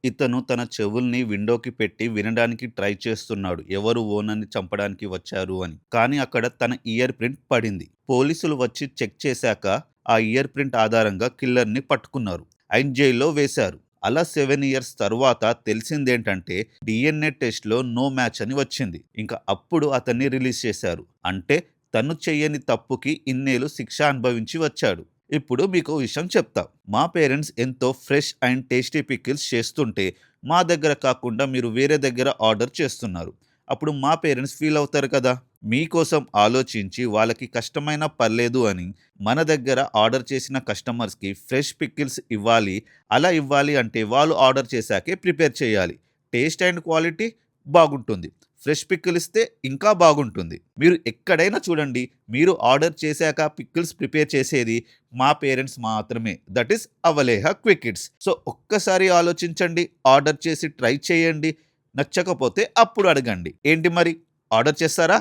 ఇతను తన చెవుల్ని విండోకి పెట్టి వినడానికి ట్రై చేస్తున్నాడు. ఎవరు ఓనర్‌ని చంపడానికి వచ్చారు అని. కానీ అక్కడ తన ఇయర్ ప్రింట్ పడింది. పోలీసులు వచ్చి చెక్ చేశాక ఆ ఇయర్ ప్రింట్ ఆధారంగా కిల్లర్‌ని పట్టుకున్నారు. ఆయన జైల్లో వేశారు. అలా 7 ఇయర్స్ తరువాత తెలిసిందేంటంటే డీఎన్ఏ టెస్ట్‌లో నో మ్యాచ్ అని వచ్చింది. ఇంక అప్పుడు అతన్ని రిలీజ్ చేశారు. అంటే తను చెయ్యని తప్పుకి ఇన్నేళ్లు శిక్ష అనుభవించి వచ్చాడు. ఇప్పుడు మీకో విషయం చెప్తా. మా పేరెంట్స్ ఎంతో ఫ్రెష్ అండ్ టేస్టీ పికిల్స్ చేస్తుంటే, మా దగ్గర కాకుండా మీరు వేరే దగ్గర ఆర్డర్ చేస్తున్నారు. అప్పుడు మా పేరెంట్స్ ఫీల్ అవుతారు కదా! మీకోసం ఆలోచించి వాళ్ళకి కష్టమైనా పర్లేదు అని మన దగ్గర ఆర్డర్ చేసిన కస్టమర్స్‌కి ఫ్రెష్ పికిల్స్ ఇవ్వాలి. అలా ఇవ్వాలి అంటే వాళ్ళు ఆర్డర్ చేశాకే ప్రిపేర్ చేయాలి. టేస్ట్ అండ్ క్వాలిటీ బాగుంటుంది. ఫ్రెష్ పికిల్ ఇస్తే ఇంకా బాగుంటుంది. మీరు ఎక్కడైనా చూడండి, మీరు ఆర్డర్ చేశాక పికిల్స్ ప్రిపేర్ చేసేది మా పేరెంట్స్ మాత్రమే. That is Avaleha quick kids. So, ఒక్కసారి ఆలోచించండి. ఆర్డర్ చేసి ట్రై చేయండి. నచ్చకపోతే అప్పుడు అడగండి. ఏంటి మరి ఆర్డర్ చేస్తారా?